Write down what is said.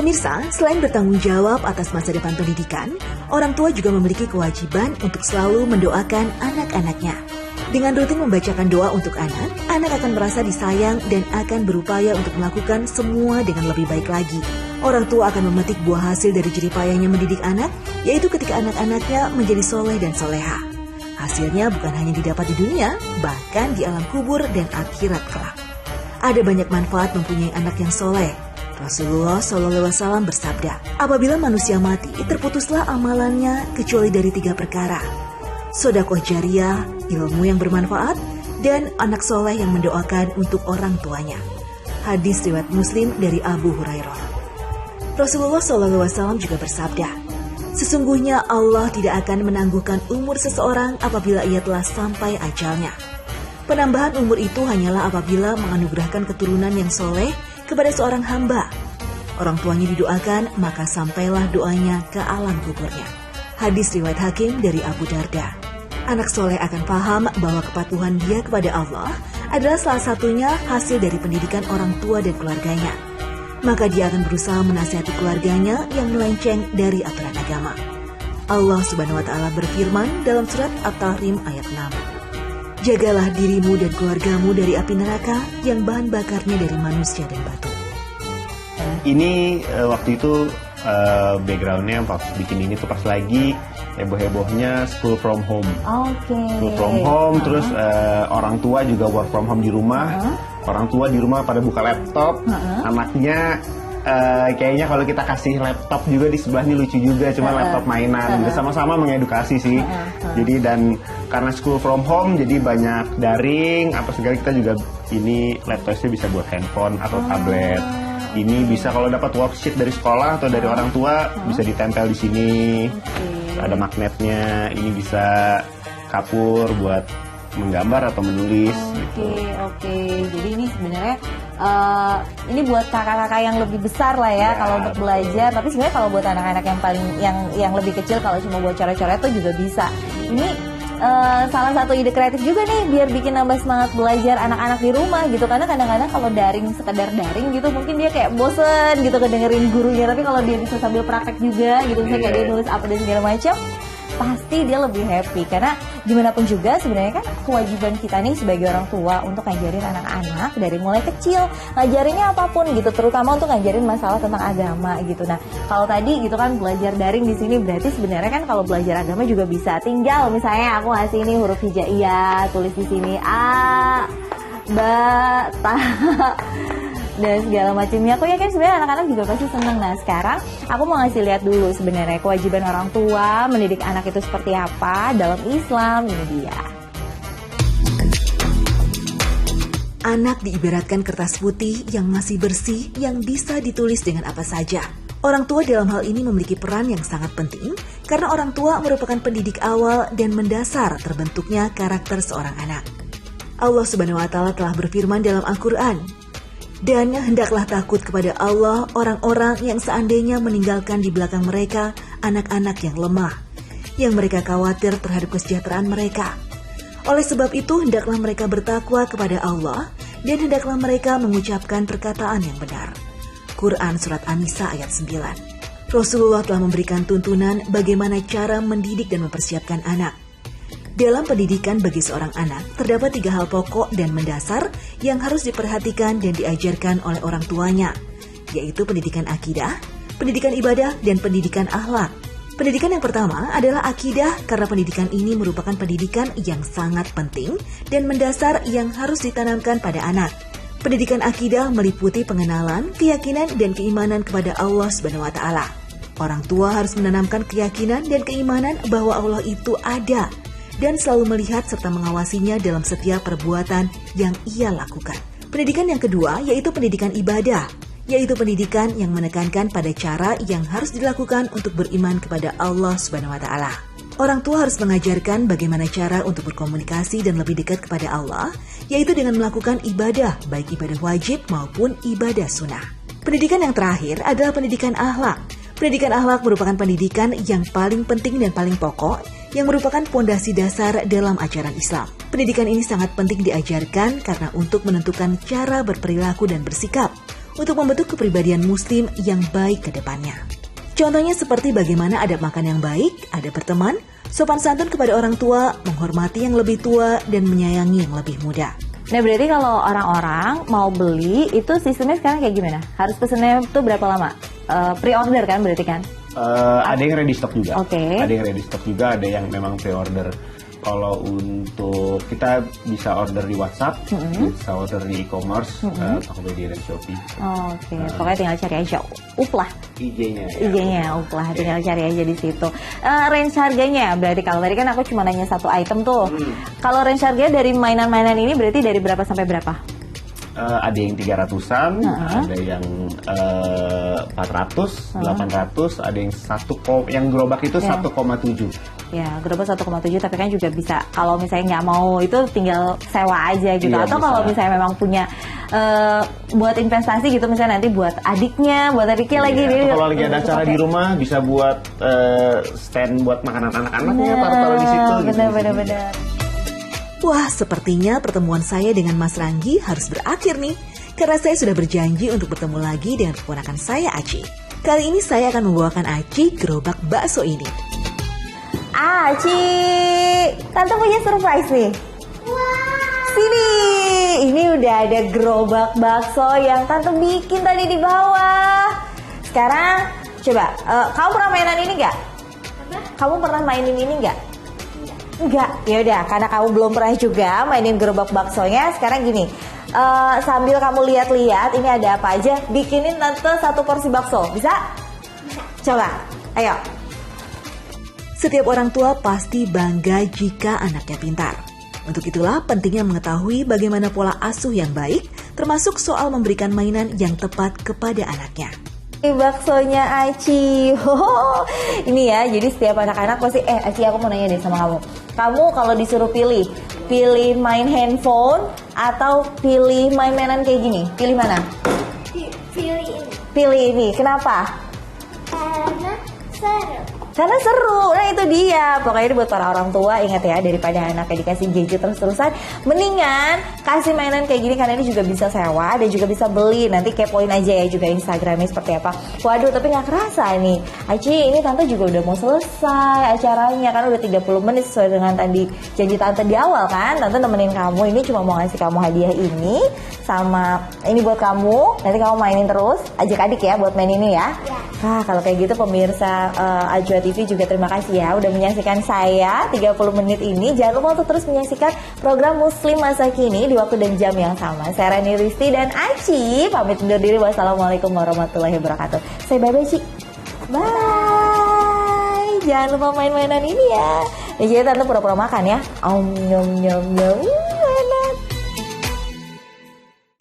Pemirsa, selain bertanggung jawab atas masa depan pendidikan, orang tua juga memiliki kewajiban untuk selalu mendoakan anak-anaknya. Dengan rutin membacakan doa untuk anak, anak akan merasa disayang dan akan berupaya untuk melakukan semua dengan lebih baik lagi. Orang tua akan memetik buah hasil dari jerih payahnya mendidik anak, yaitu ketika anak-anaknya menjadi soleh dan soleha. Hasilnya bukan hanya didapat di dunia, bahkan di alam kubur dan akhirat kelak. Ada banyak manfaat mempunyai anak yang soleh. Rasulullah SAW bersabda, apabila manusia mati, terputuslah amalannya kecuali dari 3 perkara. Sedekah jariyah, ilmu yang bermanfaat, dan anak soleh yang mendoakan untuk orang tuanya. Hadis riwayat Muslim dari Abu Hurairah. Rasulullah SAW juga bersabda, sesungguhnya Allah tidak akan menangguhkan umur seseorang apabila ia telah sampai ajalnya. Penambahan umur itu hanyalah apabila menganugerahkan keturunan yang soleh kepada seorang hamba. Orang tuanya didoakan, maka sampailah doanya ke alam kuburnya. Hadis riwayat Hakim dari Abu Darda. Anak soleh akan paham bahwa kepatuhan dia kepada Allah adalah salah satunya hasil dari pendidikan orang tua dan keluarganya. Maka dia akan berusaha menasihati keluarganya yang melenceng dari aturan agama. Allah Subhanahu wa Ta'ala berfirman dalam surat At-Tahrim ayat 6. Jagalah dirimu dan keluargamu dari api neraka yang bahan bakarnya dari manusia dan batu. Ini waktu itu backgroundnya pas bikin ini tuh pas lagi heboh-hebohnya school from home. School from home, terus orang tua juga work from home di rumah. Orang tua di rumah pada buka laptop, anaknya kayaknya kalau kita kasih laptop juga di sebelahnya lucu juga, cuma laptop mainan. Sama-sama mengedukasi sih. Jadi dan karena school from home jadi banyak daring apa segala, kita juga ini laptopnya bisa buat handphone atau tablet. Ini bisa kalau dapat worksheet dari sekolah atau dari orang tua bisa ditempel di sini. Ada magnetnya, ini bisa kapur buat menggambar atau menulis. Oke. Jadi ini sebenarnya ini buat kakak-kakak yang lebih besar lah ya kalau untuk belajar. Tapi sebenarnya kalau buat anak-anak yang paling yang lebih kecil, kalau cuma buat coret-coret itu juga bisa. Ini salah satu ide kreatif juga nih biar bikin nambah semangat belajar anak-anak di rumah gitu. Karena kadang-kadang kalau sekedar daring gitu mungkin dia kayak bosen gitu kedengerin gurunya. Tapi kalau dia bisa sambil praktek juga gitu, misalnya kayak dia nulis apa dan segala macam, pasti dia lebih happy. Karena gimana pun juga sebenarnya kan kewajiban kita nih sebagai orang tua untuk ngajarin anak-anak dari mulai kecil, ngajarinnya apapun gitu, terutama untuk ngajarin masalah tentang agama gitu. Nah kalau tadi gitu kan belajar daring di sini, berarti sebenarnya kan kalau belajar agama juga bisa, tinggal misalnya aku ngasih ini huruf hijaiyah, tulis di sini a, ba, ta dan segala macamnya. Aku yakin sebenarnya anak-anak juga pasti seneng. Nah sekarang aku mau ngasih lihat dulu sebenarnya kewajiban orang tua mendidik anak itu seperti apa dalam Islam. Ini dia. Anak diibaratkan kertas putih yang masih bersih, yang bisa ditulis dengan apa saja. Orang tua dalam hal ini memiliki peran yang sangat penting karena orang tua merupakan pendidik awal dan mendasar terbentuknya karakter seorang anak. Allah Subhanahu wa Ta'ala telah berfirman dalam Al-Quran, dan hendaklah takut kepada Allah orang-orang yang seandainya meninggalkan di belakang mereka anak-anak yang lemah, yang mereka khawatir terhadap kesejahteraan mereka. Oleh sebab itu hendaklah mereka bertakwa kepada Allah dan hendaklah mereka mengucapkan perkataan yang benar. Quran Surat An-Nisa ayat 9. Rasulullah telah memberikan tuntunan bagaimana cara mendidik dan mempersiapkan anak. Dalam pendidikan bagi seorang anak, terdapat 3 hal pokok dan mendasar yang harus diperhatikan dan diajarkan oleh orang tuanya, yaitu pendidikan akidah, pendidikan ibadah, dan pendidikan akhlak. Pendidikan yang pertama adalah akidah karena pendidikan ini merupakan pendidikan yang sangat penting dan mendasar yang harus ditanamkan pada anak. Pendidikan akidah meliputi pengenalan, keyakinan, dan keimanan kepada Allah Subhanahu wa Ta'ala. Orang tua harus menanamkan keyakinan dan keimanan bahwa Allah itu ada dan selalu melihat serta mengawasinya dalam setiap perbuatan yang ia lakukan. Pendidikan yang kedua yaitu pendidikan ibadah, yaitu pendidikan yang menekankan pada cara yang harus dilakukan untuk beriman kepada Allah Subhanahu wa Ta'ala. Orang tua harus mengajarkan bagaimana cara untuk berkomunikasi dan lebih dekat kepada Allah, yaitu dengan melakukan ibadah, baik ibadah wajib maupun ibadah sunnah. Pendidikan yang terakhir adalah pendidikan akhlak. Pendidikan akhlak merupakan pendidikan yang paling penting dan paling pokok, yang merupakan fondasi dasar dalam ajaran Islam. Pendidikan ini sangat penting diajarkan karena untuk menentukan cara berperilaku dan bersikap, untuk membentuk kepribadian muslim yang baik ke depannya. Contohnya seperti bagaimana adab makan yang baik, adab berteman, sopan santun kepada orang tua, menghormati yang lebih tua, dan menyayangi yang lebih muda. Nah berarti kalau orang-orang mau beli itu sistemnya sekarang kayak gimana? Harus pesennya tuh berapa lama? Pre-order kan berarti kan? Ada yang ready stock juga. Oke. Ada yang ready stock juga, ada yang memang pre-order. Kalau untuk kita bisa order di WhatsApp, bisa order di e-commerce, Tokopedia dan Shopee. Oke, pokoknya tinggal cari aja Uplah. IG-nya. IG-nya Uplah, tinggal cari aja di situ. Range harganya, berarti kalau tadi kan aku cuma nanya satu item tuh. Kalau range harganya dari mainan-mainan ini berarti dari berapa sampai berapa? Ada yang 300-an, ada yang 400, 800, ada yang yang gerobak itu 1,7. Ya, gerobak 1,7 tapi kan juga bisa kalau misalnya nggak mau itu tinggal sewa aja gitu. Iya, atau kalau misalnya memang punya buat investasi gitu misalnya nanti buat adiknya lagi. Atau kalau lagi ada acara di rumah bisa buat stand buat makanan anak-anaknya, taruh di situ. Benar. Wah, sepertinya pertemuan saya dengan Mas Ranggi harus berakhir nih. Karena saya sudah berjanji untuk bertemu lagi dengan keponakan saya, Aci. Kali ini saya akan membawakan Aci gerobak bakso ini. Aci, Tante punya surprise nih. Sini, ini udah ada gerobak bakso yang Tante bikin tadi di bawah. Sekarang, coba, kamu pernah mainan ini nggak? Kamu pernah mainin ini nggak? Enggak, ya udah karena kamu belum pernah juga mainin gerobak baksonya. Sekarang gini, sambil kamu lihat-lihat ini ada apa aja, bikinin Tante satu porsi bakso, bisa? Coba, ayo. Setiap orang tua pasti bangga jika anaknya pintar. Untuk itulah pentingnya mengetahui bagaimana pola asuh yang baik, termasuk soal memberikan mainan yang tepat kepada anaknya. Baksonya Aci, ini ya. Jadi setiap anak-anak pasti, Aci aku mau nanya deh sama kamu. Kamu kalau disuruh pilih main handphone atau pilih main-mainan kayak gini, pilih mana? Pilih ini. Pilih ini, kenapa? Karena seru, nah itu dia. Pokoknya ini buat para orang tua, ingat ya, daripada anaknya dikasih gadget terus-terusan, mendingan kasih mainan kayak gini karena ini juga bisa sewa dan juga bisa beli. Nanti kepoin aja ya juga Instagramnya seperti apa. Waduh, tapi gak kerasa nih, Aci, ini Tante juga udah mau selesai acaranya. Karena udah 30 menit sesuai dengan tadi janji Tante di awal kan. Tante nemenin kamu, ini cuma mau ngasih kamu hadiah ini. Sama ini buat kamu, nanti kamu mainin terus. Ajak adik ya buat main ini ya. Nah, kalau kayak gitu pemirsa Ajwa TV juga terima kasih ya udah menyaksikan saya 30 menit ini. Jangan lupa untuk terus menyaksikan program Muslim Masa Kini di waktu dan jam yang sama. Saya Rani Risti dan Aci pamit undur diri. Wassalamualaikum warahmatullahi wabarakatuh. Saya bye-bye, Ci. Bye. Jangan lupa main-mainan ini ya. Jadi Tante pura-pura makan ya. Nyom nyom nyom.